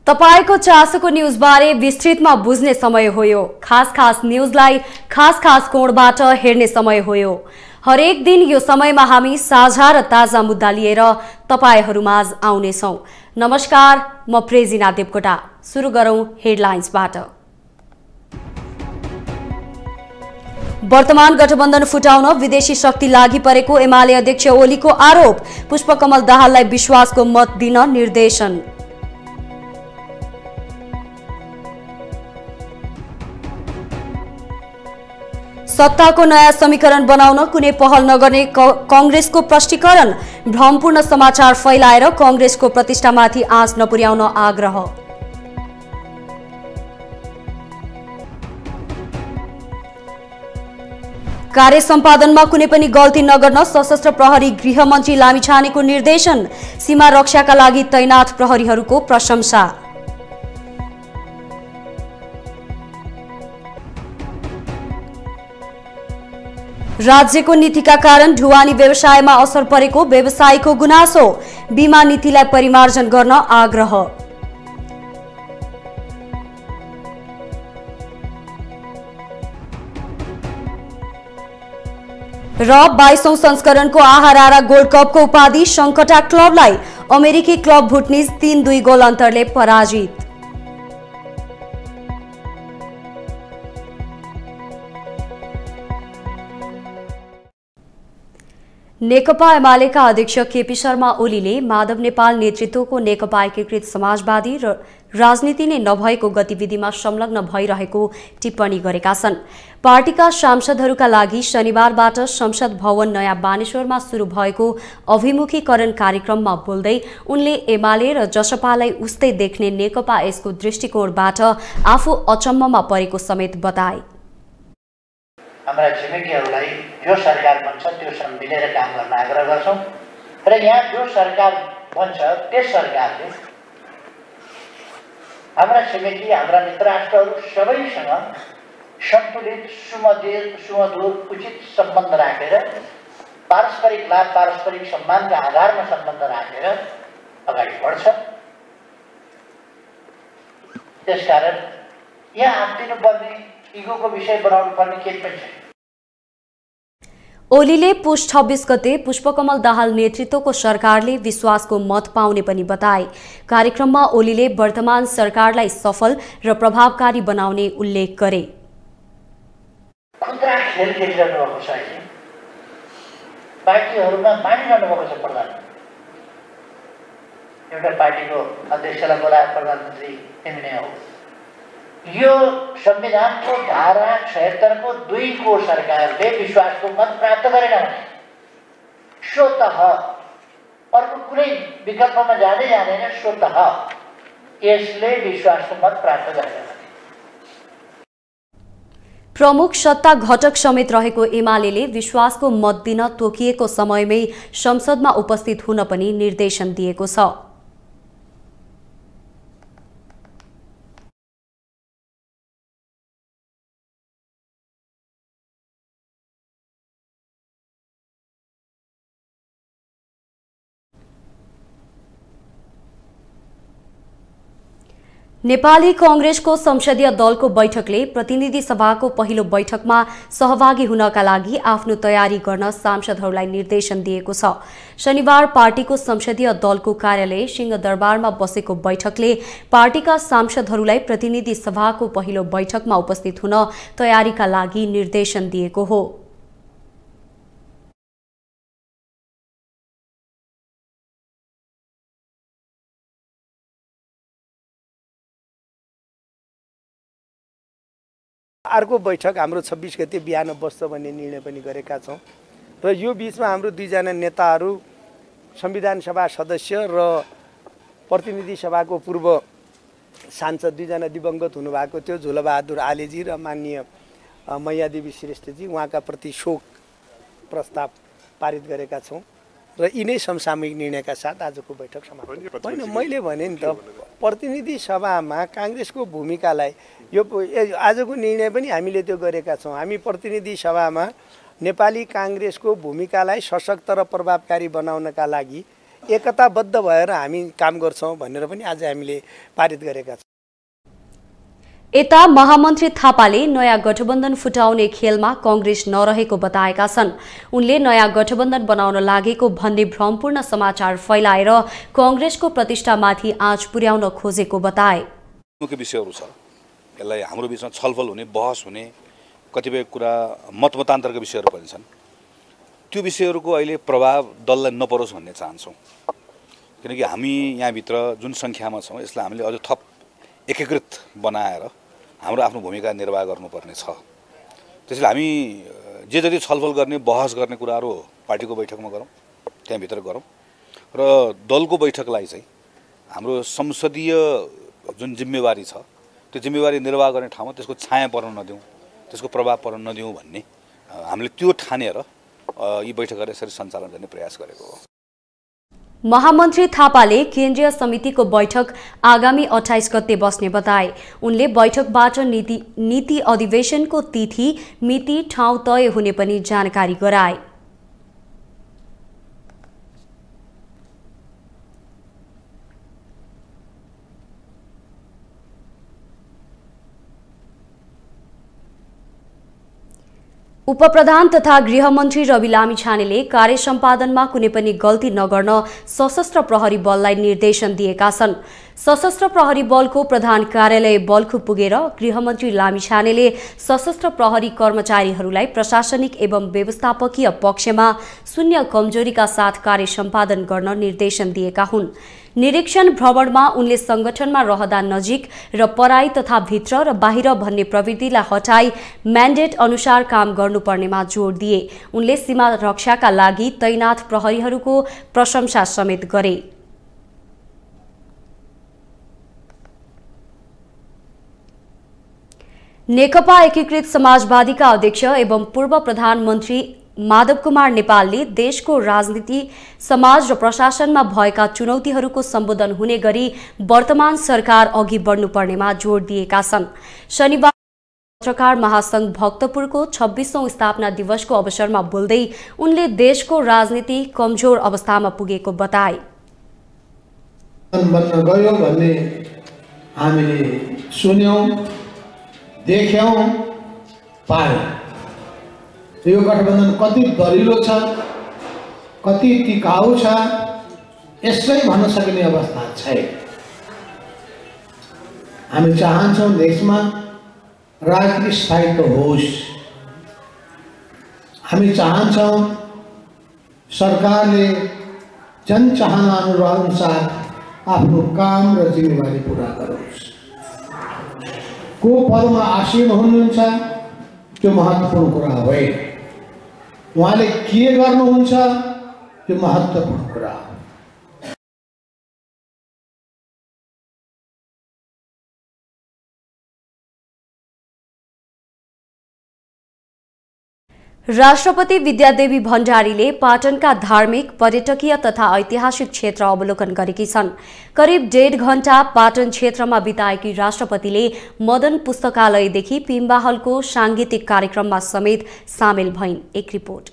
तपाईको चासोको न्यूजबारे विस्तृतमा बुझ्ने समय हो यो। खास न्यूजलाई खास कोणबाट हेर्ने समय हो यो। हरेक दिन यो समयमा हामी साझा र ताजा मुद्दा लिएर तपाईहरुमाझ आउनेछौं। नमस्कार, म प्रेजिना देवकोटा। सुरु गरौं हेडलाइन्सबाट। वर्तमान गठबन्धन फुटाउन विदेशी शक्ति लागि परेको एमाले अध्यक्ष ओलीको आरोप। पुष्पकमल दाहाललाई विश्वासको मत दिन निर्देशन। सत्ताको नयाँ समीकरण बनाउन कुनै पहल नगर्ने कांग्रेसको प्रष्टीकरण। भ्रमपूर्ण समाचार फैलाएर कांग्रेसको प्रतिष्ठामाथि आँच नपुर्याउन आग्रह। कार्य सम्पादनमा कुनै पनि गल्ती नगर्न सशस्त्र प्रहरी गृहमन्त्री लामिछानेको निर्देशन। सीमा रक्षाका लागि तैनाथ प्रहरीहरूको प्रशंसा। राज्यको नीतिका कारण ढुवानी व्यवसायमा असर परेको व्यवसायीको गुनासो। बीमा नीतिलाई परिमार्जन गर्न आग्रह। र 22औं संस्करणको आहारारा गोल्ड कपको उपाधि शंकटा क्लबलाई। अमेरिकी क्लब भुटनिज 3-2 गोल अन्तरले पराजित। नेकपा एमालेका अध्यक्ष केपी शर्मा ओलीले माधव नेपाल नेतृत्वको नेकपा एकीकृत समाजवादी र राजनीति नै नभएको गतिविधिमा संलग्न भइरहेको टिप्पणी गरेका छन्। पार्टीका सांसदहरूका लागि शनिबारबाट संसद भवन नयाँ बानेश्वरमा शुरू भएको अभिमुखीकरण कार्यक्रममा बोल्दै उनले एमाले र जसपालाई उस्तै देख्ने नेकपा यसको दृष्टिकोणबाट आफू अचम्ममा परेको समेत बताए। हाम्रा छिमेकीहरूलाई जो सरकार बन्छ त्योसँग मिलेर काम गर्न आग्रह गर्छौं र यहाँ जो सरकार बन्छ त्यस सरकारले हाम्रा छिमेकी हाम्रा मित्र राष्ट्रहरू सबैसँग सन्तुलित सुमधुर उचित सम्बन्ध राखेर पारस्परिक लाभ पारस्परिक सम्मानका आधारमा सम्बन्ध राखेर अगाडि बढ्छ। त्यसकारण यहाँ आत्तिनुपर्ने इगोको विषय बनाउनु पर्ने केही पनि छैन। ओलीले पुष 26 गते पुष्पकमल दाहाल नेतृत्वको सरकारले विश्वासको मत पाउने पनि बताए। कार्यक्रममा ओलीले वर्तमान सरकारलाई सफल र प्रभावकारी बनाउने उल्लेख गरे। खुद्रा खेल खेलिरहनु भएको छ अहिले पार्टीहरूमा मानिरहनु भएको छ। प्रधान एउटा पार्टीको अध्यक्षलाई बोलाएर प्रधानमन्त्री तिमी नै हो। यो संविधानको धारा 76 को 2 को सरकारले विश्वासको मत प्राप्त गरेन भने स्वतः अर्को कुनै विकल्पमा जाँदैन। स्वतः यसले विश्वासको मत प्राप्त गरेन। प्रमुख सत्ता घटक समेत रहेको एमालेले विश्वासको मत दिन तोकिएको समयमै संसदमा उपस्थित हुन पनि निर्देशन दिएको छ। नेपाली कांग्रेसको संसदीय दलको बैठकले प्रतिनिधि सभाको पहिलो बैठकमा सहभागी हुनका लागि आफ्नो तयारी गर्न सांसदहरूलाई निर्देशन दिएको छ। शनिबार पार्टीको संसदीय दलको कार्यालय सिंहदरबारमा बसेको बैठकले पार्टीका सांसदहरूलाई प्रतिनिधि सभाको पहिलो बैठकमा उपस्थित हुन तयारीका लागि निर्देशन दिएको हो। अर्को बैठक हाम्रो 26 गते बिहान बस्छ भन्ने निर्णय पनि गरेका छौं र यो बीचमा हाम्रो 2 जना नेताहरू संविधान सभा सदस्य र प्रतिनिधि सभाको पूर्व सांसद 2 जना दिवंगत हुनुभएको थियो झुलबहादुर आलेजी र माननीय मैयादेवी श्रेष्ठजी उहाँका प्रति शोक प्रस्ताव पारित गरेका छौं र यिनै समसामयिक निर्णयका साथ आजको बैठक समाप्त होइन। मैले भने नि त प्रतिनिधि सभामा कांग्रेसको भूमिकालाई यो आजको निर्णय पनि हामीले त्यो गरेका छौं। हामी प्रतिनिधि सभामा नेपाली कांग्रेसको भूमिकालाई सशक्त र प्रभावकारी बनाउनका लागि एकताबद्ध भएर हामी काम गर्छौँ भनेर पनि आज हामीले पारित गरेका छौँ। यता महामन्त्री थापाले नयाँ गठबन्धन फुटाउने खेलमा कांग्रेस नरहेको बताएका छन्। उनले नयाँ गठबन्धन बनाउन लागेको भन्ने भ्रमपूर्ण समाचार फैलाएर कांग्रेसको प्रतिष्ठामाथि आँच पुर्याउन खोजेको बताए। मुख्य विषयहरू छ, यसलाई हाम्रो बीचमा छलफल हुने, बहस हुने, कतिपय कुरा मतमतान्तरका विषयहरू पनि छन्। त्यो विषयहरूको अहिले प्रभाव दललाई नपरोस् भन्ने चाहन्छौँ, किनकि हामी यहाँभित्र जुन सङ्ख्यामा छौँ यसलाई हामीले अझ थप एकीकृत बनाएर हाम्रो आफ्नो भूमिका निर्वाह गर्नुपर्ने छ। त्यसैले हामी जे जति छलफल गर्ने, बहस गर्ने कुराहरू पार्टीको बैठकमा गरौँ, त्यहाँभित्र गरौँ र दलको बैठकलाई चाहिँ हाम्रो संसदीय जुन जिम्मेवारी छ त्यो जिम्मेवारी निर्वाह गर्ने ठाउँमा त्यसको छाया पर्न नदिउँ, त्यसको प्रभाव पर्न नदिउँ भन्ने हामीले त्यो ठानेर यी बैठकहरू यसरी सञ्चालन गर्ने प्रयास गरेको हो। महामन्त्री थापाले केन्द्रीय समितिको बैठक आगामी 28 गते बस्ने बताए। उनले बैठकबाट नीति अधिवेशनको तिथि, मिति, ठाउँ तय हुने पनि जानकारी गराए। उपप्रधान तथा गृहमन्त्री रवि लामिछानेले कार्य सम्पादनमा कुनै पनि गल्ती नगर्न सशस्त्र प्रहरी बललाई निर्देशन दिएका छन्। सशस्त्र प्रहरी बलको प्रधान कार्यालय बल्खु पुगेर गृहमन्त्री लामिछानेले सशस्त्र प्रहरी कर्मचारीहरूलाई प्रशासनिक एवं व्यवस्थापकीय पक्षमा शून्य कमजोरीका साथ कार्य सम्पादन गर्न निर्देशन दिएका हुन्। निरीक्षण भ्रमणमा उनले संगठनमा रहँदा नजिक र पराई तथा भित्र र बाहिर भन्ने प्रवृत्तिलाई हटाई म्यान्डेट अनुसार काम गर्नुपर्नेमा जोड दिए। उनले सीमा रक्षाका लागि तैनाथ प्रहरीहरूको प्रशंसा समेत गरे। नेकपा एकीकृत समाजवादीका अध्यक्ष एवं पूर्व प्रधानमन्त्री माधव कुमार नेपालले देशको राजनीति, समाज र प्रशासनमा भएका चुनौतीहरूको सम्बोधन हुने गरी वर्तमान सरकार अघि बढ्नुपर्नेमा जोड दिएका छन्। शनिबार पत्रकार महासंघ भक्तपुरको 26औं स्थापना दिवसको अवसरमा बोल्दै उनले देशको राजनीति कमजोर अवस्थामा पुगेको बताए। बन्न गयो भन्ने हामीले सुन्यौं, देख्यौं, पायौं। यो गठबन्धन कति दरिलो छ, कति टिकाउ छ, यसै भन्न सक्ने अवस्था छैन। हामी चाहन्छौँ देशमा राजनीतिक स्थायित्व होस्। हामी चाहन्छौँ सरकारले जनचाहना अनुसार आफ्नो काम र जिम्मेवारी पूरा गरोस्। को पदमा आसीन हुनुहुन्छ त्यो महत्त्वपूर्ण कुरा होइन, उहाँले के गर्नुहुन्छ त्यो महत्त्वपूर्ण कुरा हो। राष्ट्रपति विद्यादेवी भण्डारीले पाटनका धार्मिक, पर्यटकीय तथा ऐतिहासिक क्षेत्र अवलोकन गरेकी छन्। करिब 1.5 घण्टा पाटन क्षेत्रमा बिताएकी राष्ट्रपतिले मदन पुस्तकालयदेखि पिम्बाहलको सांगीतिक कार्यक्रममा समेत सामेल भइन्। एक रिपोर्ट।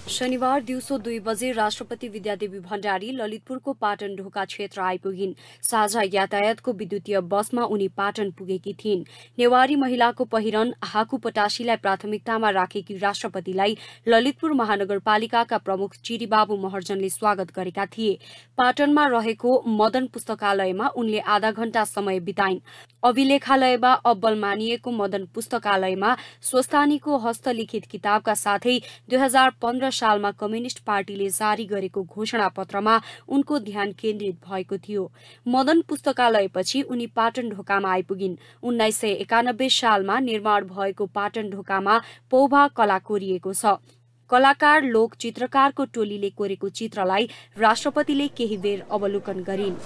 शनिबार दिउँसो 2 बजे राष्ट्रपति विद्यादेवी भण्डारी ललितपुरको पाटन ढोका क्षेत्र आइपुगिन्। साझा यातायातको विद्युतीय बसमा उनी पाटन पुगेकी थिइन्। नेवारी महिलाको पहिरन हाकुपटासीलाई प्राथमिकतामा राखेकी राष्ट्रपतिलाई ललितपुर महानगरपालिकाका प्रमुख चिरीबाबु महर्जनले स्वागत गरेका थिए। पाटनमा रहेको मदन पुस्तकालयमा उनले आधा घण्टा समय बिताइन्। अभिलेखालयमा अब्बल मानिएको मदन पुस्तकालयमा स्वस्थानीको हस्तलिखित किताबका साथै 2015 सालमा कम्युनिस्ट पार्टीले जारी गरेको घोषणा पत्रमा उनको ध्यान केन्द्रित भएको थियो। मदन पुस्तकालयपछि उनी पाटन ढोकामा आइपुगिन्। 1991 सालमा निर्माण भएको पाटन ढोकामा पौभा कला कोरिएको छ। कलाकार लोक चित्रकारको टोलीले कोरेको चित्रलाई राष्ट्रपतिले केही बेर अवलोकन गरिन्।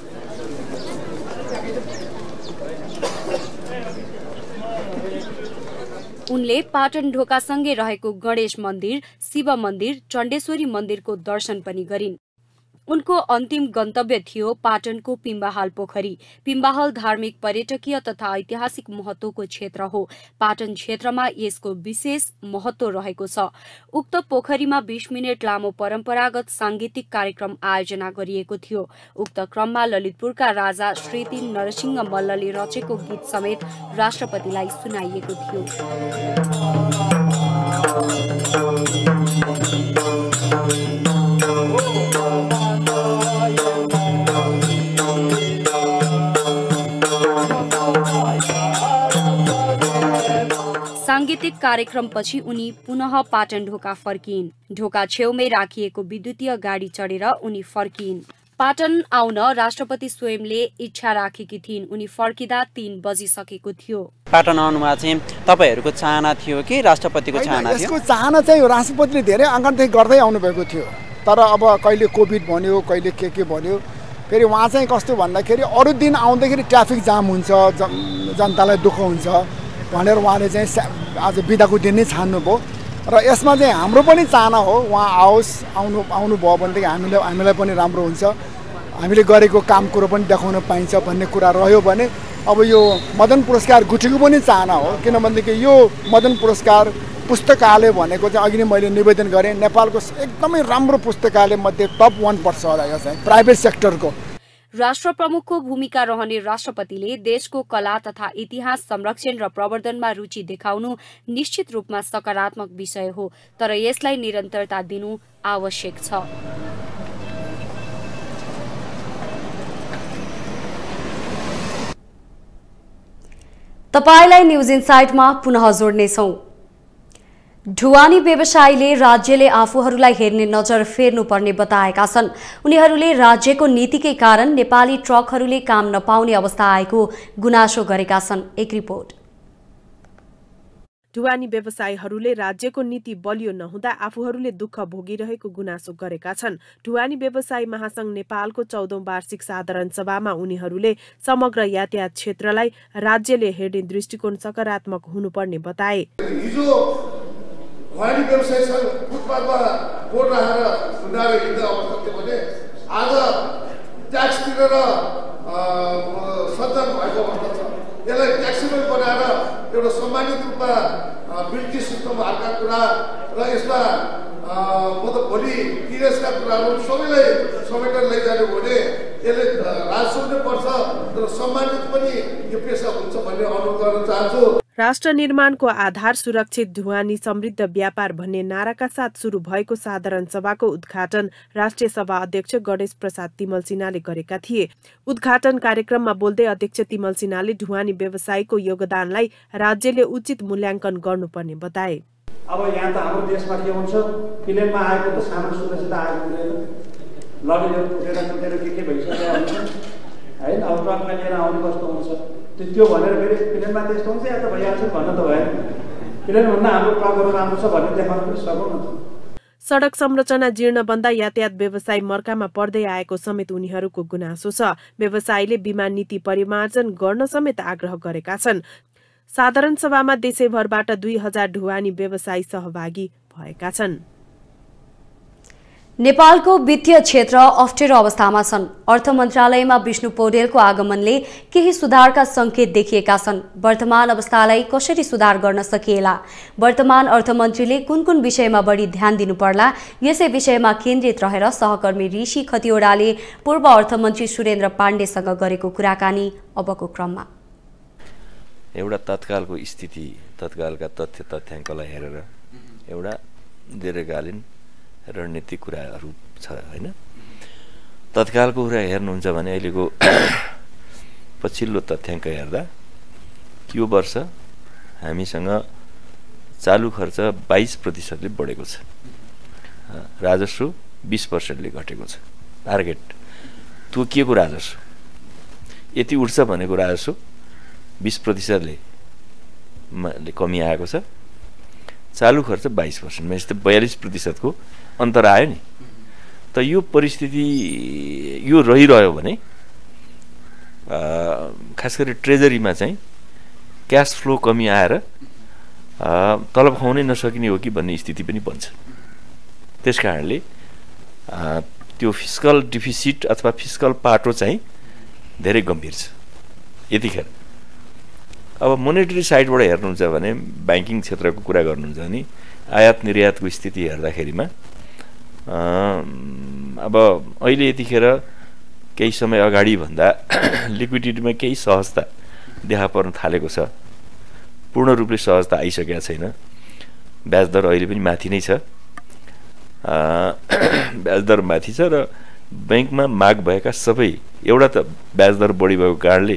उनले पाटन ढोकासँगै रहेको गणेश मन्दिर, शिव मन्दिर, चण्डेश्वरी मन्दिरको दर्शन पनि गरिन्। उनको अन्तिम गन्तव्य थियो पाटनको पिम्बाहाल पोखरी। पिम्बाहाल धार्मिक, पर्यटकीय तथा ऐतिहासिक महत्त्वको क्षेत्र हो। पाटन क्षेत्रमा यसको विशेष महत्त्व रहेको छ। उक्त पोखरीमा 20 मिनट लामो परम्परागत सांगीतिक कार्यक्रम आयोजना गरिएको थियो। उक्त क्रममा ललितपुरका राजा श्री 3 नरसिंह मल्लले रचेको गीत समेत राष्ट्रपतिलाई सुनाइएको थियो। सांगीतिक कार्यक्रमपछि उनी पुनः पाटन ढोका फर्किइन्। ढोका छेउमै राखिएको विद्युतीय गाडी चढेर उनी फर्किइन्। पाटन आउन राष्ट्रपति स्वयंले इच्छा राखेकी थिइन्। उनी फर्किँदा 3 बजिसकेको थियो। पाटन आउनुमा चाहिँ तपाईहरूको चाहना थियो कि राष्ट्रपतिको चाहना थियो? यसको चाहना चाहिँ राष्ट्रपतिले धेरै अगाडिदेखि गर्दै आउनुभएको थियो। तर अब कहिले कोभिड भन्यो, कहिले के भन्यो। फेरि उहाँ चाहिँ कस्तो भन्दाखेरि अरू दिन आउँदाखेरि ट्राफिक जाम हुन्छ, जनतालाई दुःख हुन्छ भनेर उहाँले चाहिँ आज बिदाको दिन नै छान्नुभयो। र यसमा चाहिँ हाम्रो पनि चाहना हो उहाँ आओस्, आउनुभयो भनेदेखि हामीलाई पनि राम्रो हुन्छ, हामीले गरेको काम कुरो पनि देखाउन पाइन्छ भन्ने कुरा रह्यो भने अब यो मदन पुरस्कार गुठीको पनि चाहना हो। किनभनेदेखि यो मदन पुरस्कार पुस्तकालय भनेको चाहिँ अघि नै मैले निवेदन गरेँ, नेपालको एकदमै राम्रो पुस्तकालय मध्ये टप 1 पर्छ होला यो चाहिँ प्राइभेट सेक्टरको। राष्ट्र प्रमुखको भूमिका रहने राष्ट्रपतिले देशको कला तथा इतिहास संरक्षण र प्रवर्धनमा रुचि देखाउनु निश्चित रूपमा सकारात्मक विषय हो, तर यसलाई निरन्तरता दिनु आवश्यक छ। तपाईलाई न्यूज इनसाइटमा पुनः जोड्नेछौं। ढुवानी व्यवसायीले राज्यले आफूहरूलाई हेर्ने नजर फेर्नुपर्ने बताएका छन्। उनीहरूले राज्यको नीतिकै कारण नेपाली ट्रकहरूले काम नपाउने अवस्था आएको गुनासो गरेका छन्। एक रिपोर्ट। ढुवानी व्यवसायीहरूले राज्यको नीति बलियो नहुँदा आफूहरूले दुःख भोगिरहेको गुनासो गरेका छन्। ढुवानी व्यवसायी महासंघ नेपालको 14औं वार्षिक साधारण सभामा उनीहरूले समग्र यातायात क्षेत्रलाई राज्यले हेर्ने दृष्टिकोण सकारात्मक हुनुपर्ने बताए। ढुवानी व्यवसायीसँग फुटपाथमा बोर्ड राखेर उनीहरू हिँड्ने अवस्था थियो भने आज ट्याक्स तिरेर सञ्चालन भएको अवस्था छ। यसलाई ट्याक्सेबल बनाएर एउटा सम्मानित रूपमा बिल्टी सिस्टम हालका कुरा र यसमा मतलब भोलि तिरेसका कुराहरू सबैलाई समेटेर लैजाने हो भने यसले राजस्व नै पर्छ तर सम्मानित पनि यो पेसा हुन्छ भन्ने अनुरोध गर्न चाहन्छु। राष्ट्र निर्माणको आधार सुरक्षित ढुवानी समृद्ध व्यापार भन्ने नाराका साथ सुरु भएको साधारण सभाको उद्घाटन राष्ट्रिय सभा अध्यक्ष गणेश प्रसाद तिमल सिन्हाले गरेका थिए। उद्घाटन कार्यक्रममा बोल्दै अध्यक्ष तिमल सिन्हाले ढुवानी व्यवसायको योगदानलाई राज्यले उचित मूल्याङ्कन गर्नुपर्ने बताए। अब यहाँ त हाम्रो देशमा के हुन्छ, प्लेनमा आएको त सामान सुरक्षित आएको हुँदैन, लगेजहरू फुटेर के भइसकेको हुन्छ हैन। अब ट्रकमा लिएर आउने कस्तो हुन्छ त्यो भनेर फेरि प्लेनमा त्यस्तो हुन्छ या त भइहाल्छ भन्न त भएन। प्लेनभन्दा हाम्रो ट्रकहरू राम्रो छ भन्ने देखाउन पनि सकौँ न। सडक संरचना जीर्ण बन्दा यातायात व्यवसाय मर्कामा पर्दै आएको समेत उनीहरूको गुनासो छ। व्यवसायीले बीमा नीति परिमार्जन गर्न समेत आग्रह गरेका छन्। साधारण सभामा देशैभरबाट 2000 ढुवानी व्यवसायी सहभागी भएका छन्। नेपालको वित्तीय क्षेत्र अप्ठ्यारो अवस्थामा छन्। अर्थ मन्त्रालयमा विष्णु पौडेलको आगमनले केही सुधारका संकेत देखिएका छन्। वर्तमान अवस्थालाई कसरी सुधार गर्न सकिएला, वर्तमान अर्थमन्त्रीले कुन कुन विषयमा बढी ध्यान दिनुपर्ला, यसै विषयमा केन्द्रित रहेर सहकर्मी ऋषि खतिवडाले पूर्व अर्थमन्त्री सुरेन्द्र पाण्डेसँग गरेको कुराकानी अबको क्रममा। एउटा तत्कालको स्थिति, तत्कालका तथ्य तथ्याङ्कलाई हेरेर एउटा दीर्घकालीन रणनीतिक कुराहरू छ हैन। तत्कालको कुरा हेर्नुहुन्छ भने अहिलेको पछिल्लो तथ्याङ्क हेर्दा यो वर्ष हामीसँग चालु खर्च 22% बढेको छ, राजस्व 20% घटेको छ। टार्गेट तोकिएको राजस्व यति उठ्छ भनेको राजस्व 20% कमी आएको छ। चालु खर्च 22%, जस्तै 42% को अन्तर आयो नि। त यो परिस्थिति यो रहिरह्यो भने खास गरी ट्रेजरीमा चाहिँ क्यास फ्लो कमी आएर तलब खुवाउनै नसकिने हो कि भन्ने स्थिति पनि बन्छ। त्यसकारणले त्यो फिस्कल डिफिसिट अथवा फिस्कल पाटो चाहिँ धेरै गम्भीर छ यतिखेर। अब मोनेटरी साइडबाट हेर्नुहुन्छ भने ब्याङ्किङ क्षेत्रको कुरा गर्नुहुन्छ भने आयात निर्यातको स्थिति हेर्दाखेरिमा अब अहिले यतिखेर केही समय अगाडि भन्दा लिक्विडिटीमा केही सहजता देखा पर्न थालेको छ। पूर्ण रूपले सहजता आइसकेका छैन। ब्याज दर अहिले पनि माथि नै छ, ब्याज दर माथि छ र ब्याङ्कमा माग भएका सबै एउटा त ब्याज दर बढी भएको कारणले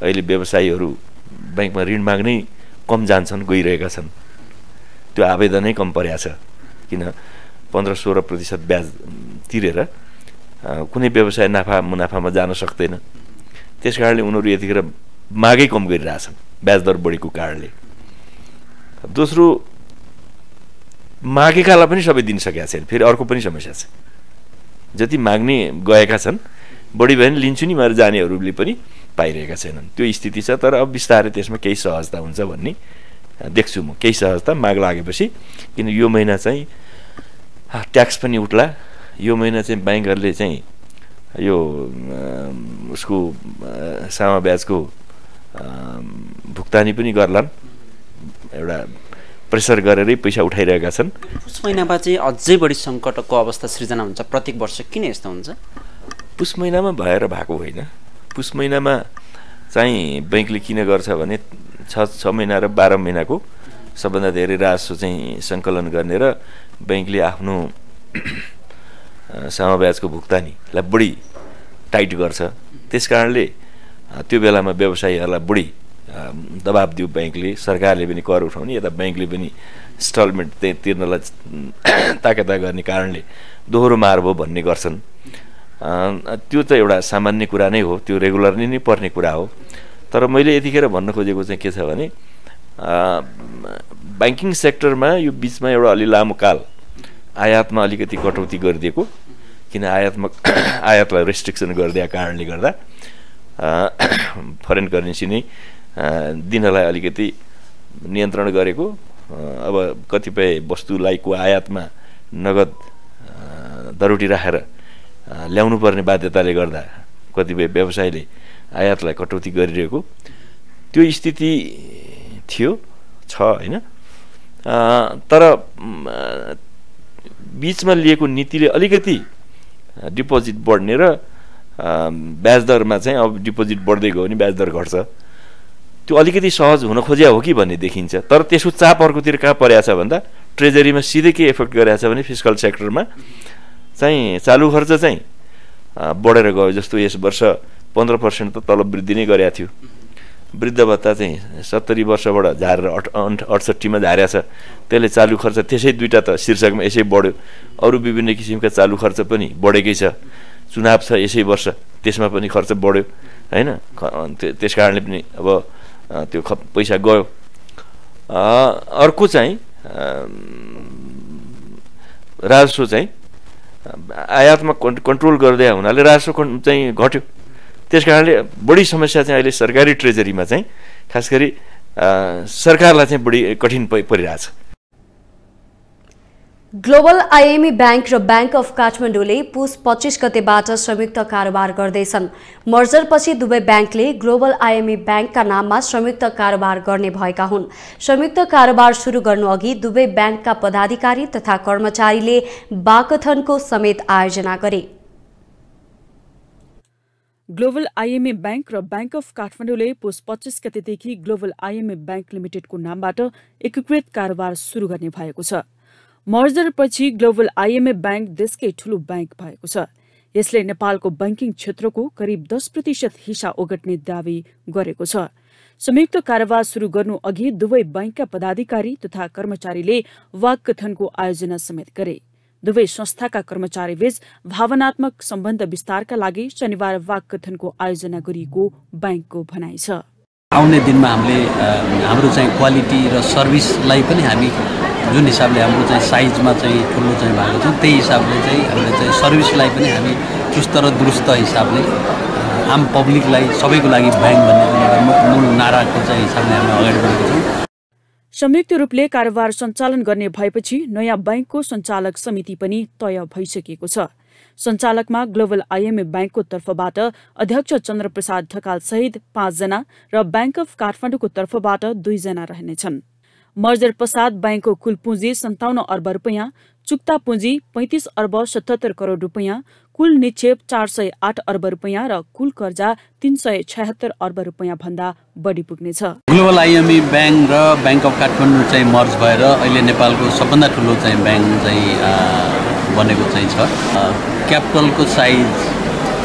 अहिले व्यवसायीहरू ब्याङ्कमा ऋण माग्नै कम जान्छन्, गइरहेका छन्। त्यो आवेदनै कम परेको छ, किन 15-16% ब्याज तिरेर कुनै व्यवसाय मुनाफामा जान सक्दैन। त्यस कारणले उनीहरू यतिखेर मागै कम गरिरहेछन् ब्याज दर बढीको कारणले। दोस्रो, मागेकालाई पनि सबै दिन सकेका छैन। फेरि अर्को पनि समस्या छ, जति माग्ने गएका छन् बढी भयो भने लिन्छु नि भनेर जानेहरूले पनि पाइरहेका छैनन्। त्यो स्थिति छ। तर अब बिस्तारै त्यसमा केही सहजता हुन्छ भन्ने देख्छु म। केही सहजता माग लागेपछि, किन यो महिना चाहिँ ट्याक्स पनि उठ्ला, यो महिना चाहिँ ब्याङ्कहरूले चाहिँ यो उसको सामा ब्याजको भुक्तानी पनि गर्लान्। एउटा प्रेसर गरेरै पैसा उठाइरहेका छन्। पुस महिनामा चाहिँ अझै बढी सङ्कटको अवस्था सृजना हुन्छ प्रत्येक वर्ष। किन यस्तो हुन्छ? पुस महिनामा भएर भएको होइन। पुस महिनामा चाहिँ ब्याङ्कले किन गर्छ भने 6 महिना र 12 महिनाको सबभन्दा धेरै राजस्व चाहिँ सङ्कलन गर्ने र ब्याङ्कले आफ्नो सामा ब्याजको भुक्तानीलाई बढी टाइट गर्छ। त्यस कारणले त्यो बेलामा व्यवसायीहरूलाई बढी दबाब दियो ब्याङ्कले, सरकारले पनि कर उठाउने, यता ब्याङ्कले पनि इन्स्टलमेन्ट तिर्नलाई ताकेता गर्ने कारणले दोहोरो मार भयो भन्ने गर्छन्। त्यो त एउटा सामान्य कुरा नै हो, त्यो रेगुलरली नै पर्ने कुरा हो। तर मैले यतिखेर भन्न खोजेको चाहिँ के छ भने ब्याङ्किङ सेक्टरमा यो बिचमा एउटा अलि लामो काल आयातमा अलिकति कटौती गरिदिएको, किन आयातलाई रेस्ट्रिक्सन गरिदिएको कारणले गर्दा फरेन करेन्सी नै दिनलाई अलिकति नियन्त्रण गरेको। अब कतिपय वस्तुलाईको आयातमा नगद दरोटी राखेर ल्याउनु पर्ने बाध्यताले गर्दा कतिपय व्यवसायले आयातलाई कटौती गरिरहेको त्यो स्थिति थियो छ होइन। तर बिचमा लिएको नीतिले अलिकति डिपोजिट बढ्ने र ब्याज दरमा चाहिँ अब डिपोजिट बढ्दै गयो भने ब्याज दर घट्छ, त्यो अलिकति सहज हुन खोज्या हो कि भन्ने देखिन्छ। तर त्यसको चाप अर्कोतिर कहाँ परेको छ भन्दा ट्रेजरीमा सिधै के इफेक्ट गरेको छ भने फिस्कल सेक्टरमा चाहिँ चालु खर्च चाहिँ बढेर गयो। जस्तो यस वर्ष 15% त तलब वृद्धि नै गरेको थियो। वृद्ध भत्ता चाहिँ 70 वर्षबाट झारेर 68 मा झारेको छ। त्यसले चालु खर्च त्यसै दुईटा त शीर्षकमा यसै बढ्यो। अरू विभिन्न किसिमका चालु खर्च पनि बढेकै छ। चुनाव छ यसै वर्ष, त्यसमा पनि खर्च बढ्यो होइन। त्यस कारणले पनि अब त्यो पैसा गयो। अर्को चाहिँ राजस्व चाहिँ आयातमा कन्ट्रोल गर्दै हुनाले राजस्व चाहिँ घट्यो। त्यस कारणले बढी समस्या चाहिँ अहिले सरकारी ट्रेजरीमा चाहिँ खास गरी सरकारलाई चाहिँ बढी कठिन परिरहेछ। ग्लोबल आइएमई ब्याङ्क र ब्याङ्क अफ काठमाडौँले पुस 25 गतेबाट संयुक्त कारोबार गर्दैछन्। मर्जरपछि दुवै ब्याङ्कले ग्लोबल आइएमई ब्याङ्कका नाममा संयुक्त कारोबार गर्ने भएका हुन्। संयुक्त कारोबार सुरु गर्नुअघि दुवै ब्याङ्कका पदाधिकारी तथा कर्मचारीले वाकथनको समेत आयोजना गरे। ग्लोबल आइएमई ब्याङ्क र ब्याङ्क अफ काठमाडौँले पुस 25 गतेदेखि ग्लोबल आइएमई ब्याङ्क लिमिटेडको नामबाट एकीकृत कारोबार सुरु गर्ने भएको छ। मर्जरपछि ग्लोबल आइएमई ब्याङ्क देशकै ठूलो ब्याङ्क भएको छ। यसले नेपालको बैंकिङ क्षेत्रको करिब 10% हिस्सा ओगट्ने दावी गरेको छ। संयुक्त कारोबार सुरु गर्नु अघि दुवै बैंकका पदाधिकारी तथा कर्मचारीले वाककथनको आयोजना समेत गरे। दुवै संस्थाका कर्मचारीबीच भावनात्मक सम्बन्ध विस्तारका लागि शनिबार वाककथनको आयोजना गरिएको बैंकको भनाइ छ। आउने दिनमा हाम्रो चाहिँ क्वालिटी र सर्भिसलाई पनि हामी जुन हिसाबले हाम्रो चाहिँ साइजमा चाहिँ ठुलो चाहिँ भएको छ त्यही हिसाबले चाहिँ हामीले चाहिँ सर्भिसलाई पनि हामी चुस्त र दुरुस्त हिसाबले आम पब्लिकलाई सबैको लागि ब्याङ्क भन्ने मूल नाराको चाहिँ हिसाबले हामी अगाडि बढेका छौँ। संयुक्त रूपले कारोबार सञ्चालन गर्ने भएपछि नयाँ बैंकको सञ्चालक समिति पनि तय भइसकेको छ। सञ्चालकमा ग्लोबल आइएमए ब्याङ्कको तर्फबाट अध्यक्ष चन्द्रप्रसाद ढकाल सहित 5 जना र ब्याङ्क अफ काठमाडौँको तर्फबाट 2 जना रहनेछन्। मर्जर पश्चात बैंकको कुल पुँजी 57 अर्ब रुपैयाँ, चुक्ता पुँजी 35 अर्ब 77 करोड रुपैयाँ, कुल निक्षेप 408 अर्ब रुपैयाँ र कुल कर्जा 376 अर्ब रुपैयाँ भन्दा बढी पुग्नेछ। ग्लोबल आइएमए ब्याङ्क र ब्याङ्क अफ काठमाडौँ चाहिँ मर्ज भएर अहिले नेपालको सबभन्दा ठुलो चाहिँ ब्याङ्क चाहिँ बनेको चाहिँ छ। क्यापिटलको साइज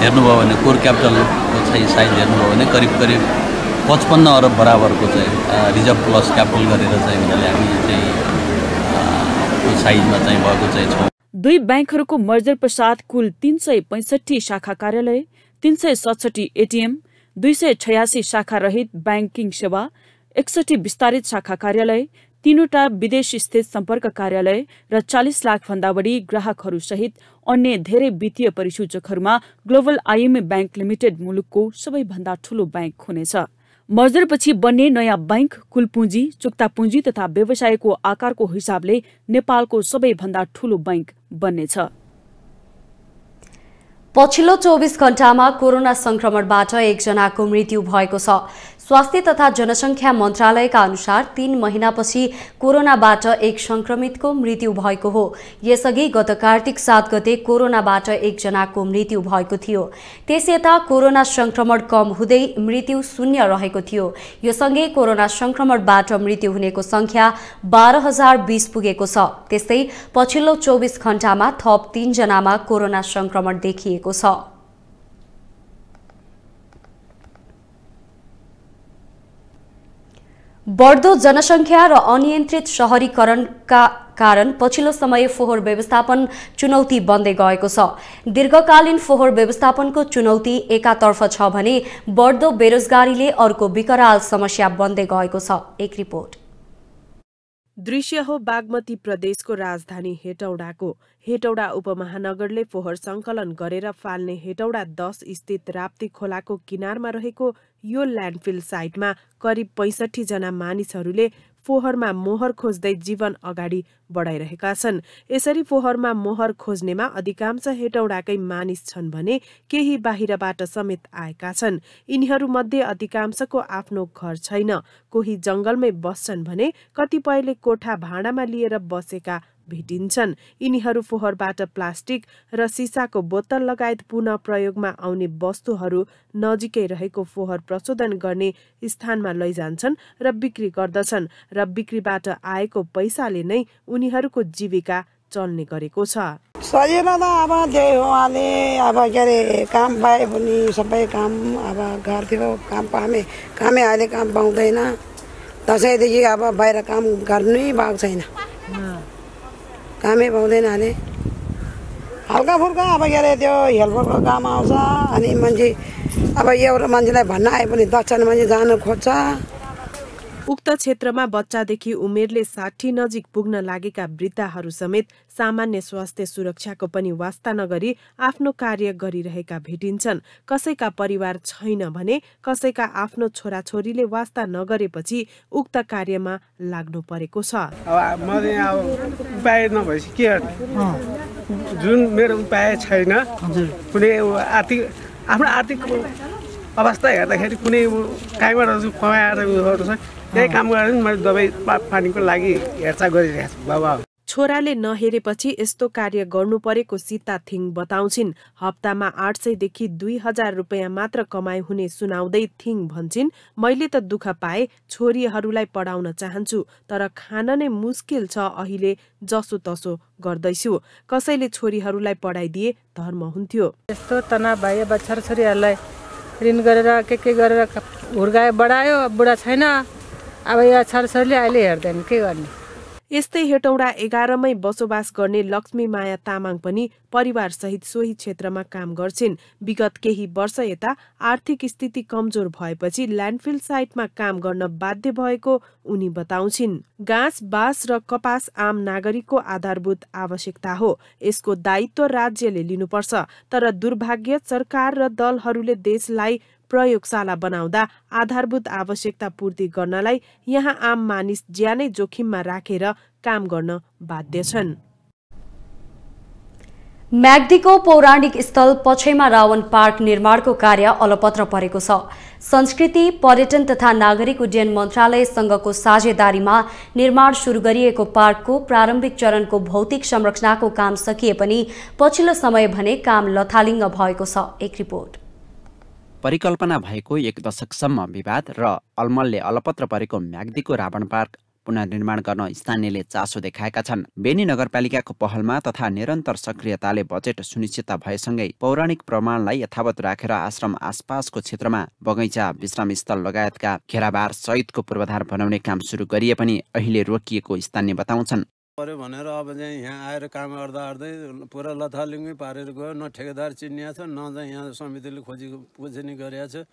हेर्नुभयो भने कोर क्यापिटलको चाहिँ साइज हेर्नुभयो भने करिब 55 अर्ब बराबरको चाहिँ रिजर्भ प्लस क्यापिटल गरेर चाहिँ उनीहरूले हामी चाहिँ साइजमा चाहिँ भएको चाहिँ छौँ। दुई ब्याङ्कहरूको मर्जर पश्चात कुल 365 शाखा कार्यालय, 367 एटिएम, 286 शाखा रहित ब्याङ्किङ सेवा, 61 विस्तारित शाखा कार्यालय, 3वटा विदेश स्थित सम्पर्क कार्यालय र 40 लाख भन्दा बढी ग्राहकहरू सहित अन्य धेरै वित्तीय परिसूचकहरूमा ग्लोबल आइएमए ब्याङ्क लिमिटेड मुलुकको सबैभन्दा ठूलो ब्याङ्क हुनेछ। मर्जरपछि बन्ने नयाँ ब्याङ्क कुल पुँजी, चुक्ता पुँजी तथा व्यवसायको आकारको हिसाबले नेपालको सबैभन्दा ठूलो ब्याङ्क बन्नेछ। पछिल्लो 24 घण्टामा कोरोना संक्रमणबाट 1 जनाको मृत्यु भएको छ। स्वास्थ्य तथा जनसङ्ख्या मन्त्रालयका अनुसार 3 महिनापछि कोरोनाबाट 1 संक्रमितको मृत्यु भएको हो। यसअघि गत कार्तिक 7 गते कोरोनाबाट 1 जनाको मृत्यु भएको थियो। त्यसयता कोरोना संक्रमण कम हुँदै मृत्यु शून्य रहेको थियो। यो सँगै कोरोना संक्रमणबाट मृत्यु हुनेको संख्या 12,020 पुगेको छ। त्यस्तै पछिल्लो 24 घण्टामा थप 3 जनामा कोरोना संक्रमण देखिएको छ। बढ्दो जनसङ्ख्या र अनियन्त्रित शहरीकरणका कारण पछिल्लो समय फोहोर व्यवस्थापन चुनौती बन्दै गएको छ। दीर्घकालीन फोहोर व्यवस्थापनको चुनौती एकातर्फ छ भने बढ्दो बेरोजगारीले अर्को विकराल समस्या बन्दै गएको छ। एक रिपोर्ट। दृश्य हो बागमती प्रदेशको राजधानी हेटौडाको। हेटौडा उपमहानगरले फोहोर संकलन गरेर फाल्ने हेटौडा 10 स्थित राप्ती खोलाको किनारमा रहेको यो ल्यान्डफिल साइटमा करिब 65 जना मानिसहरूले फोहोरमा मोहर खोज्दै जीवन अगाडि बढाइरहेका छन्। यसरी फोहोरमा मोहर खोज्नेमा अधिकांश हेटौडाकै मानिस छन् भने केही बाहिरबाट समेत आएका छन्। यिनीहरूमध्ये अधिकांशको आफ्नो घर छैन, कोही जंगलमै बस्छन् भने कतिपयले कोठा भाडामा लिएर बसेका भेटिन्छन्। यिनीहरू फोहोरबाट प्लास्टिक र सिसाको बोतल लगायत पुनः प्रयोगमा आउने वस्तुहरू नजिकै रहेको फोहोर प्रशोधन गर्ने स्थानमा लैजान्छन् र बिक्री गर्दछन् र बिक्रीबाट आएको पैसाले नै उनीहरूको जीविका चल्ने गरेको छ। सजिलो त अब त्यही हो, अहिले अब के अरे काम पाए पनि सबै काम अब गर्थ्यो, कामै अहिले काम पाउँदैन। दसैँदेखि अब बाहिर काम गर्नै भएको छैन, कामै पाउँदैन। अहिले हल्का फुल्का अब के अरे त्यो हेल्परको काम आउँछ। अनि मान्छे अब एउटा मान्छेलाई भन्न आए पनि 10 जना मान्छे जान खोज्छ। उक्त क्षेत्रमा बच्चादेखि उमेरले 60 नजिक पुग्न लागेका वृद्धहरू समेत सामान्य स्वास्थ्य सुरक्षाको पनि वास्ता नगरी आफ्नो कार्य गरिरहेका भेटिन्छन्। कसैका परिवार छैन भने कसैका आफ्नो छोराछोरीले वास्ता नगरेपछि उक्त कार्यमा लाग्नु परेको छ। अब मैले अब उपाय नभएपछि के गर्ने, जुन मेरो उपाय छैन, कुनै आफ्नो आर्थिक अवस्था हेर्दाखेरि कुनै कहीँबाट कमाएर उयोहरू छ, त्यही काम गरेर मैले दबाई पानीको लागि हेरचाह गरिरहेको छु। बाबा छोराले नहेरेपछि यस्तो कार्य गर्नु परेको सीता थिङ बताउँछिन्। हप्तामा 800 देखि 2000 रुपैयाँ मात्र कमाइ हुने सुनाउँदै थिङ भन्छिन्, मैले त दुःख पाए, छोरीहरूलाई पढाउन चाहन्छु तर खान नै मुस्किल छ, अहिले जसो तसो गर्दैछु। कसैले छोरीहरूलाई पढाइदिए धर्म हुन्थ्यो। यस्तो तनाव भए अब छोराछोरीहरूलाई ऋण गरेर के गरेर हुर्कायो बढायो, बुढा छैन, अब यहाँ छोराछोरीले अहिले हेर्दैन, के गर्ने। यस्तै हेटौडा 11 मै बसोबास गर्ने लक्ष्मी माया तामाङ पनि परिवार सहित सोही क्षेत्रमा काम गर्छिन्। विगत केही वर्ष यता आर्थिक स्थिति कमजोर भएपछि ल्यान्डफिल साइटमा काम गर्न बाध्य भएको उनी बताउँछिन्। घाँस, बाँस र कपास आम नागरिकको आधारभूत आवश्यकता हो, यसको दायित्व राज्यले लिनुपर्छ। तर दुर्भाग्य सरकार र दलहरूले देशलाई प्रयोगशाला बनाउँदा आधारभूत आवश्यकता पूर्ति गर्नलाई यहाँ आम मानिस ज्यानै जोखिममा राखेर काम गर्न बाध्य छन्। म्याग्दीको पौराणिक स्थल पछैमा रावण पार्क निर्माणको कार्य अलपत्र परेको छ। संस्कृति, पर्यटन तथा नागरिक उड्डयन मन्त्रालयसँगको साझेदारीमा निर्माण सुरु गरिएको पार्कको प्रारम्भिक चरणको भौतिक संरचनाको काम सकिए पनि पछिल्लो समय भने काम लथालिङ्ग भएको छ। एक रिपोर्ट। परिकल्पना भएको 1 दशकसम्म विवाद र अलमलले अलपत्र परेको म्याग्दीको रावण पार्क पुनर्निर्माण गर्न स्थानीयले चासो देखाएका छन्। बेनी नगरपालिकाको पहलमा तथा निरन्तर सक्रियताले बजेट सुनिश्चितता भएसँगै पौराणिक प्रमाणलाई यथावत राखेर आश्रम आसपासको क्षेत्रमा बगैँचा, विश्रामस्थल लगायतका घेराबार सहितको पूर्वाधार बनाउने काम सुरु गरिए पनि अहिले रोकिएको स्थानीय बताउँछन्। पर्यो भनेर अब चाहिँ यहाँ आएर काम गर्दै पुरा लथालिङ्गै पारेर गयो। न ठेकेदार चिनिया छ, न चाहिँ यहाँ समितिले खोजी गरेको छ।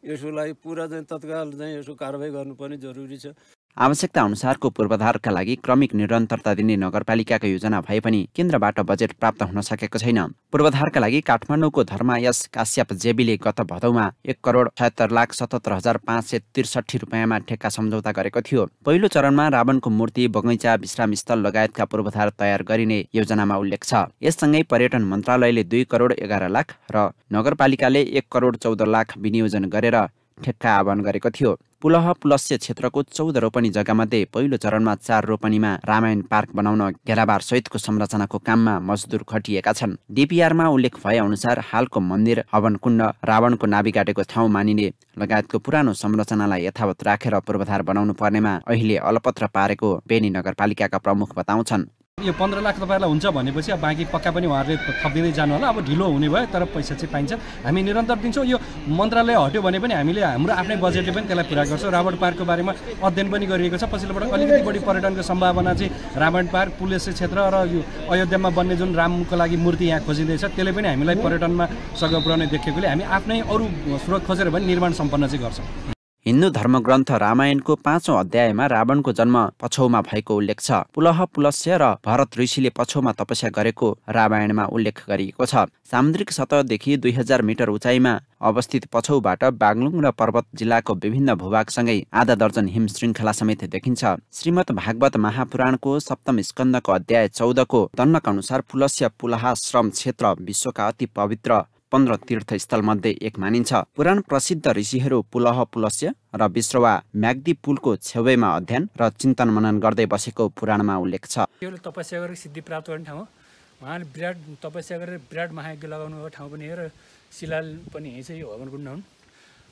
यसको लागि पुरा चाहिँ तत्काल चाहिँ यसको कारबाही गर्नुपर्ने जरुरी छ। आवश्यकता अनुसारको पूर्वाधारका लागि क्रमिक निरन्तरता दिने नगरपालिकाको योजना भए पनि केन्द्रबाट बजेट प्राप्त हुन सकेको छैन। पूर्वाधारका लागि काठमाडौँको धर्मायस काश्यप जेबीले गत भदौमा 1,77,563 रुपियाँमा ठेक्का सम्झौता गरेको थियो। पहिलो चरणमा रावणको मूर्ति, बगैँचा, विश्रामस्थल लगायतका पूर्वाधार तयार गरिने योजनामा उल्लेख छ। यससँगै पर्यटन मन्त्रालयले 2,11,00,000 र नगरपालिकाले 1,14,00,000 विनियोजन गरेर ठेक्का आह्वान गरेको थियो। पुलह पुलस्य क्षेत्रको 14 रोपनी जग्गामध्ये पहिलो चरणमा 4 रोपनीमा रामायण पार्क बनाउन घेराबार सहितको संरचनाको काममा मजदुर खटिएका छन्। डिपिआरमा उल्लेख भए अनुसार हालको मन्दिर, हवनकुण्ड, रावणको नाभि काटेको ठाउँ मानिने लगायतको पुरानो संरचनालाई यथावत राखेर पूर्वाधार बनाउनु पर्नेमा अहिले अलपत्र पारेको बेनी नगरपालिकाका प्रमुख बताउँछन्। यो 15 लाख तपाईहरुलाई हुन्छ भनेपछि अब बाँकी पक्का पनि उहाँहरूले थपिदिँदै जानु होला। अब ढिलो हुने भयो तर पैसा चाहिँ पाइन्छ। हामी निरन्तर दिन्छौँ। यो मन्त्रालय हट्यो भने पनि हामीले हाम्रो आफ्नै बजेटले पनि त्यसलाई पुरा गर्छौँ। रावण पार्कको बारेमा अध्ययन पनि गरिएको छ। पछिल्लो पटक अलिकति बढी पर्यटनको सम्भावना चाहिँ रावण पार्क, पुलेस क्षेत्र र यो अयोध्यामा बन्ने जुन रामको लागि मूर्ति यहाँ खोजिँदैछ त्यसले पनि हामीलाई पर्यटनमा सहयोग पुर्याउने देखेकोले हामी आफ्नै अरू स्रोत खोजेर पनि निर्माण सम्पन्न चाहिँ गर्छौँ। हिन्दू धर्मग्रन्थ रामायणको 5औं अध्यायमा रावणको जन्म पछौमा भएको उल्लेख छ। पुलह पुलस्य र भरत ऋषिले पछौमा तपस्या गरेको रामायणमा उल्लेख गरिएको छ। सामुद्रिक सतहदेखि 2000 मिटर उचाइमा अवस्थित पछौबाट बागलुङ र पर्वत जिल्लाको विभिन्न भूभागसँगै आधा दर्जन हिम श्रृङ्खला समेत देखिन्छ। श्रीमद् भागवत महापुराणको सप्तम स्कन्दको अध्याय 14 को दण्डक अनुसार पुलस्य पुलहाश्रम क्षेत्र विश्वका अति पवित्र 15 तीर्थस्थल मध्ये एक मानिन्छ। पुराण प्रसिद्ध ऋषिहरू पुलह पुलस्य र विश्रवा म्याग्दी पुलको छेउमा अध्ययन र चिन्तन मनन गर्दै बसेको पुराणमा उल्लेख छ। यो तपस्या गरेर सिद्धि प्राप्त गर्ने ठाउँ हो। उहाँले विराट तपस्या गरेर विराट महायज्ञ लगाउनु भएको ठाउँ पनि हो र शिलाल पनि यही चाहिँ यो हवनकुण्ड हुन्।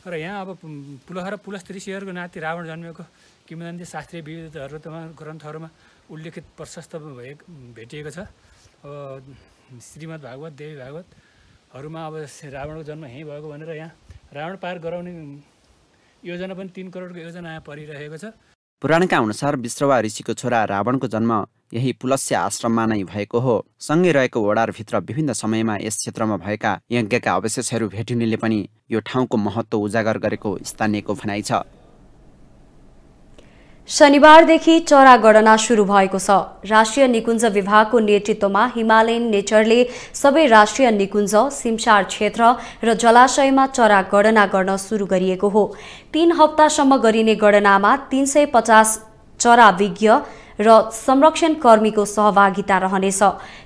र यहाँ अब पुलह र पुलस्त ऋषिहरूको नाति रावण जन्मेको किंवदन्ती शास्त्रीय विविधहरू ग्रन्थहरूमा उल्लेखित प्रशस्त भेटिएको छ। अब श्रीमद् भागवत, देवी भागवत हरूमा अब रावणको जन्म यहीँ भएको भनेर यहाँ रावण पार गराउने योजना पनि 3 करोडको योजना यहाँ परिरहेको छ। पुराणका अनुसार विश्रवा ऋषिको छोरा रावणको जन्म यही पुलस्य आश्रममा नै भएको हो। सँगै रहेको ओडारभित्र विभिन्न समयमा यस क्षेत्रमा भएका यज्ञका अवशेषहरू भेटिनुले पनि यो ठाउँको महत्त्व उजागर गरेको स्थानीयको भनाइ छ। शनिबारदेखि चरा गणना सुरु भएको छ। राष्ट्रिय निकुञ्ज विभागको नेतृत्वमा हिमालयन नेचरले सबै राष्ट्रिय निकुञ्ज, सिमसार क्षेत्र र जलाशयमा चरा गणना गर्न सुरु गरिएको हो। 3 हप्तासम्म गरिने गणनामा 350 चरा विज्ञ र संरक्षण कर्मीको सहभागिता रहनेछ।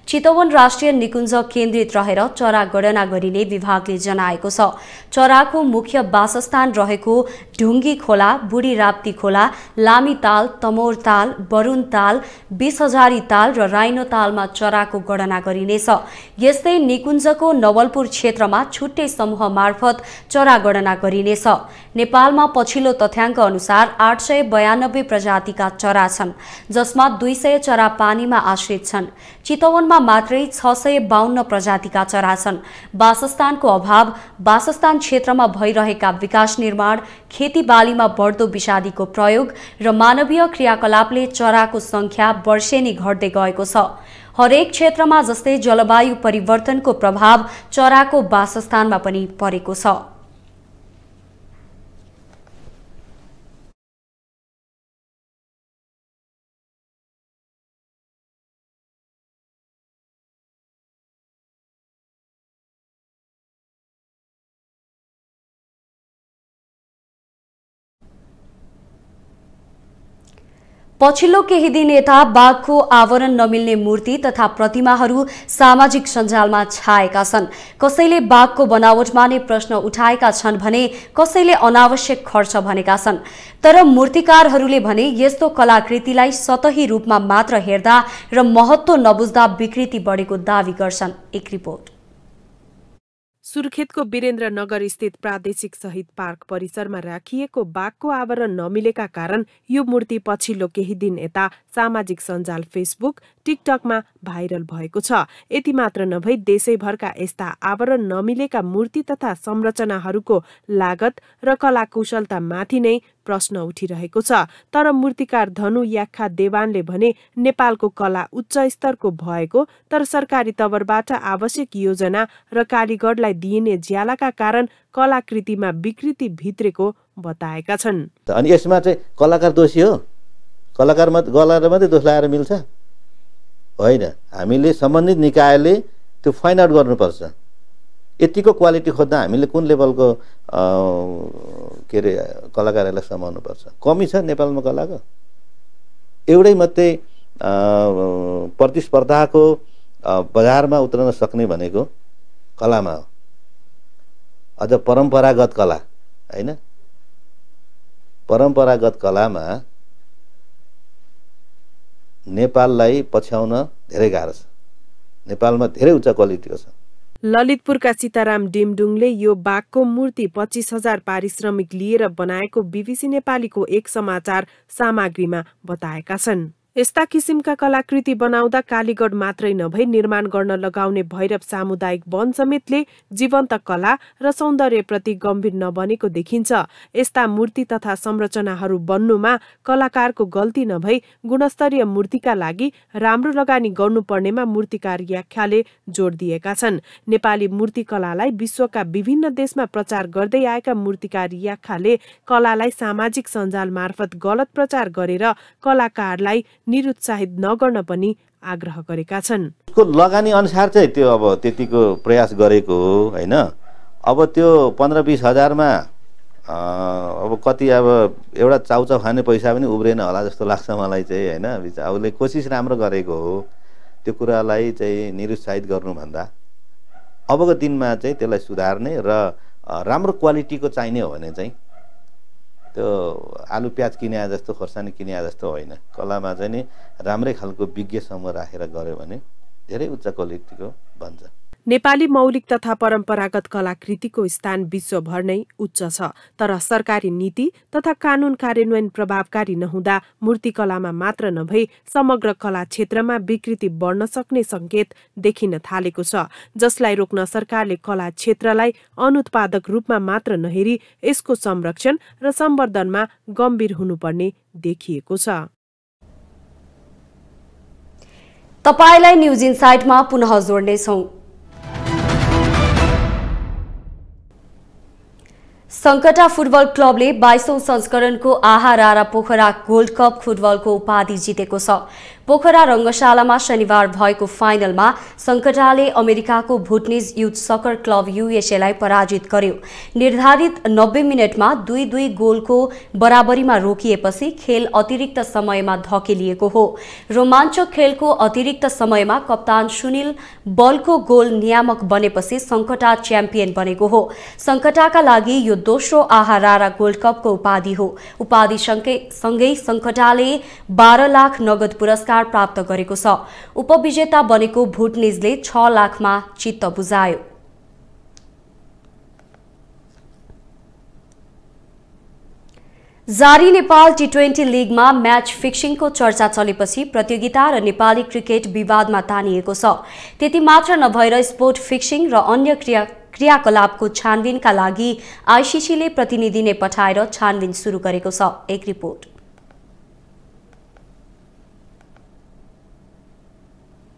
चितवन राष्ट्रिय निकुञ्ज केन्द्रित रहेर चरा गणना गरिने विभागले जनाएको छ। चराको मुख्य वासस्थान रहेको ढुङ्गी खोला, बुढी राप्ती खोला, लामी ताल, तमोर ताल, बरुण ताल, 20,000 ताल र राइनो तालमा चराको गणना गरिनेछ। यस्तै निकुञ्जको नवलपुर क्षेत्रमा छुट्टै समूह मार्फत चरा गणना गरिनेछ। नेपालमा पछिल्लो तथ्याङ्क अनुसार 892 प्रजातिका चरा छन्, जसमा 200 चरा पानीमा आश्रित छन्। चितवनमा मात्रै 652 प्रजातिका चरा छन्। वासस्थानको अभाव, वासस्थान क्षेत्रमा भइरहेका विकास निर्माण, खेतीबालीमा बढ्दो विषादीको प्रयोग र मानवीय क्रियाकलापले चराको संख्या वर्षेनी घट्दै गएको छ। हरेक क्षेत्रमा जस्तै जलवायु परिवर्तनको प्रभाव चराको वासस्थानमा पनि परेको छ। पछिल्लो केही दिन यता बाघको आवरण नमिल्ने मूर्ति तथा प्रतिमाहरू सामाजिक सञ्जालमा छाएका छन्। कसैले बाघको बनावटमा नै प्रश्न उठाएका छन् भने कसैले अनावश्यक खर्च भनेका छन्। तर मूर्तिकारहरूले भने यस्तो कलाकृतिलाई सतही रूपमा मात्र हेर्दा र महत्त्व नबुझ्दा विकृति बढेको दावी गर्छन्। एक रिपोर्ट। सुर्खेतको वीरेन्द्रनगर स्थित प्रादेशिक शहीद पार्क परिसरमा राखिएको बाघको आवरण नमिलेका कारण यो मूर्ति पछिल्लो केही दिन यता सामाजिक सञ्जाल फेसबुक, टिकटकमा भाइरल भएको छ। यति मात्र नभई देशैभरका यस्ता आवरण नमिलेका मूर्ति तथा संरचनाहरूको लागत र कलाकुशलतामाथि नै प्रश्न उठिरहेको छ। तर मूर्तिकार धनु याख्खा देवानले भने नेपालको कला उच्च स्तरको भएको तर सरकारी तवरबाट आवश्यक योजना र कारिगरलाई दिइने ज्यालाका कारण कलाकृतिमा विकृति भित्रेको बताएका छन्। अनि यसमा चाहिँ कलाकार दोषी हो? कलाकार मात्रै दोष लगाएर मिल्छ? होइन, हामीले सम्बन्धित निकायले त्यो फाइन्ड आउट गर्नुपर्छ। यतिको क्वालिटी खोज्दा हामीले कुन लेभलको के अरे कलाकारहरूलाई समाउनुपर्छ? कमी छ नेपालमा कलाको। एउटै मात्रै प्रतिस्पर्धाको बजारमा उत्रन सक्ने भनेको कलामा हो। अझ परम्परागत कला होइन, परम्परागत कलामा नेपाललाई पछ्याउन धेरै गाह्रो छ। नेपालमा धेरै उच्च क्वालिटीको छ। ललितपुरका सीताराम डिमडुङले यो बाघको मूर्ति 25,000 पारिश्रमिक लिएर बनाएको बीबीसी नेपालीको एक समाचार सामग्रीमा बताएका छन्। यस्ता किसिमका कलाकृति बनाउँदा कालीगढ मात्रै नभई निर्माण गर्न लगाउने भैरव सामुदायिक वन समेतले जीवन्त कला र सौन्दर्यप्रति गम्भीर नबनेको देखिन्छ। यस्ता मूर्ति तथा संरचनाहरू बन्नुमा कलाकारको गल्ती नभई गुणस्तरीय मूर्तिका लागि राम्रो लगानी गर्नुपर्नेमा मूर्तिकार याख्याले जोड दिएका छन्। नेपाली मूर्तिकलालाई विश्वका विभिन्न देशमा प्रचार गर्दै आएका मूर्तिकार याख्याले कलालाई सामाजिक सञ्जाल मार्फत गलत प्रचार गरेर कलाकारलाई निरुत्साहित नगर्न पनि आग्रह गरेका छन्। उसको लगानी अनुसार चाहिँ त्यो अब त्यतिको प्रयास गरेको हो होइन। अब त्यो 15-20 हजारमा अब कति अब एउटा चाउचाउ खाने पैसा पनि उब्रेन होला जस्तो लाग्छ मलाई चाहिँ होइन। उसले कोसिस राम्रो गरेको हो। त्यो कुरालाई चाहिँ निरुत्साहित गर्नुभन्दा अबको दिनमा चाहिँ त्यसलाई सुधार्ने र राम्रो क्वालिटीको चाहिने हो भने चाहिँ त्यो आलु प्याज किने जस्तो खोर्सानी किने जस्तो होइन। कलामा चाहिँ नि राम्रै खालको विज्ञ समूह राखेर गऱ्यो भने धेरै उच्च क्वालिटीको बन्छ। नेपाली मौलिक तथा परम्परागत कलाकृतिको स्थान विश्वभर नै उच्च छ। तर सरकारी नीति तथा कानून कार्यान्वयन प्रभावकारी नहुँदा मूर्तिकलामा मात्र नभई समग्र कला क्षेत्रमा विकृति बढ्न सक्ने संकेत देखिन थालेको छ, जसलाई रोक्न सरकारले कला क्षेत्रलाई अनुत्पादक रूपमा मात्र नहेरी यसको संरक्षण र सम्वर्धनमा गम्भीर हुनुपर्ने देखिएको छ। तपाईलाई न्यूज इनसाइटमा पुनः जोड्नेछौं। संकटा फुटबल क्लबले 22औं संस्करणको आहा रारा पोखरा गोल्ड कप फुटबलको उपाधि जितेको छ। पोखरा रंगशालामा शनिबार भएको फाइनलमा संकटाले अमेरिकाको Bhutanese youth sucker club USA लाई पराजित गर्यो। निर्धारित 90 मिनेटमा 2-2 गोलको बराबरीमा रोकिएपछि खेल अतिरिक्त समयमा धकेलिएको हो। रोमाञ्चक खेलको अतिरिक्त समयमा कप्तान सुनिल बलको गोल नियामक बनेपछि संकटा च्याम्पियन बनेको हो। संकटाका लागि यो दोस्रो आहा रारा गोल्ड कपको उपाधि हो। उपाधि सँगै संकटाले 12 लाख नगद पुरस्कार प्राप्त गरेको छ। उपविजेता बनेको भुटनिजले 6 लाखमा चित्त बुझायो। जारी नेपाल टी20 लीगमा म्याच फिक्सिङको चर्चा चलेपछि प्रतियोगिता र नेपाली क्रिकेट विवादमा तानिएको छ। त्यति मात्र नभएर स्पोर्ट फिक्सिङ र अन्य क्रियाकलापको छानबिनका लागि आईसीसीले प्रतिनिधि नै पठाएर छानबिन सुरु गरेको छ। एक रिपोर्ट।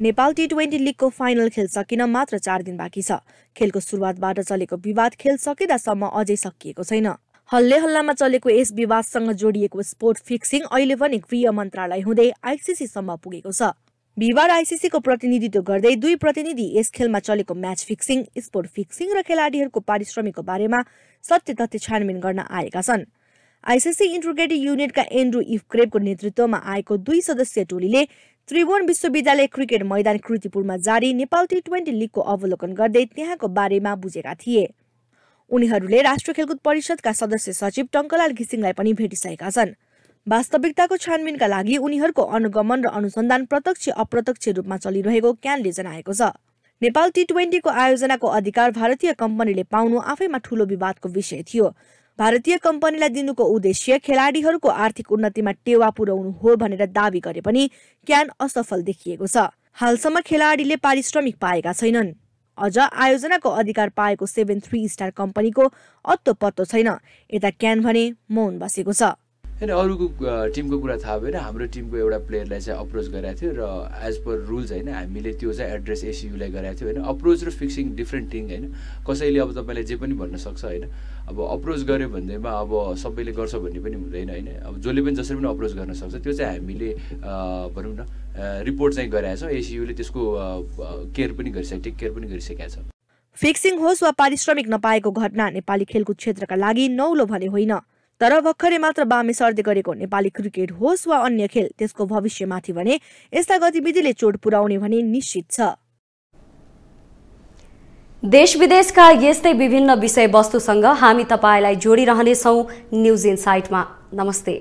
नेपाल टी20 लीगको फाइनल खेल सकिन मात्र 4 दिन बाँकी छ। खेलको सुरुवातबाट चलेको विवाद खेल सकिदासम्म अझै सकिएको छैन। हल्ले हल्लामा चलेको यस विवादसँग जोडिएको स्पोर्ट फिक्सिङ अहिले पनि गृह मन्त्रालय हुँदै आईसीसीसम्म पुगेको छ। बिहिबार आईसीसीको प्रतिनिधित्व गर्दै 2 प्रतिनिधि यस खेलमा चलेको म्याच फिक्सिङ, स्पोर्ट फिक्सिङ र खेलाडीहरूको पारिश्रमिकको बारेमा सत्य तथ्य छानबिन गर्न आएका छन्। आइसिसी इन्टिग्रेटेड युनिटका एन्ड्रु इफक्रेबको नेतृत्वमा आएको 2 सदस्यीय टोलीले त्रिभुवन विश्वविद्यालय क्रिकेट मैदान कृतिपुरमा जारी नेपाल टी20 लिगको अवलोकन गर्दै त्यहाँको बारेमा बुझेका थिए। उनीहरूले राष्ट्रिय खेलकुद परिषदका सदस्य सचिव टङ्कलाल घिसिङलाई पनि भेटिसकेका छन्। वास्तविकताको छानबिनका लागि उनीहरूको अनुगमन र अनुसन्धान प्रत्यक्ष अप्रत्यक्ष रूपमा चलिरहेको क्यानले जनाएको छ। नेपाल टी20 को आयोजनाको अधिकार भारतीय कम्पनीले पाउनु आफैमा ठूलो विवादको विषय थियो। भारतीय कम्पनीलाई दिनुको उद्देश्य खेलाडीहरूको आर्थिक उन्नतिमा टेवा पुर्याउनु हो भनेर दावी गरे पनि क्यान असफल देखिएको छ। हालसम्म खेलाडीले पारिश्रमिक पाएका छैनन्। अझ आयोजनाको अधिकार पाएको 7 स्टार कम्पनीको अत्तो पत्तो छैन। यता क्यान भने मौन बसेको छ। हैन अरूको टिमको कुरा थाहा भएन। हाम्रो टिमको एउटा प्लेयरलाई चाहिँ अप्रोच गरेको थियो र एज पर रुल्स हैन हामीले त्यो चाहिँ एड्रेस एसयुलाई गरेको थियो हैन। अप्रोच र फिक्सिङ डिफ्रेन्ट थिङ हैन। कसैले अब तपाईले जे पनि भन्न सक्छ हैन। अब अप्रोच गर्यो भन्दैमा अब सबैले गर्छ भन्ने पनि हुँदैन हैन। अब जसले पनि जसरी पनि अप्रोच गर्न सक्छ। त्यो चाहिँ हामीले भनौँ न रिपोर्ट चाहिँ गराएको छ। एसयुले त्यसको केयर पनि गरिसकेको टेक केयर पनि गरिसकेको छ। फिक्सिङ होस् वा पारिश्रमिक नपाएको घटना नेपाली खेलकुद क्षेत्रका लागि नौलो भने होइन। तर भर्खरै मात्र बामे सर्दै गरेको नेपाली क्रिकेट होस् वा अन्य खेल त्यसको भविष्यमाथि भने यस्ता गतिविधिले चोट पुर्याउने भने निश्चित छ। देश विदेशका यस्तै विभिन्न विषयवस्तुसँग हामी तपाईलाई जोडिरहनेछौँ न्युज इनसाइटमा। नमस्ते।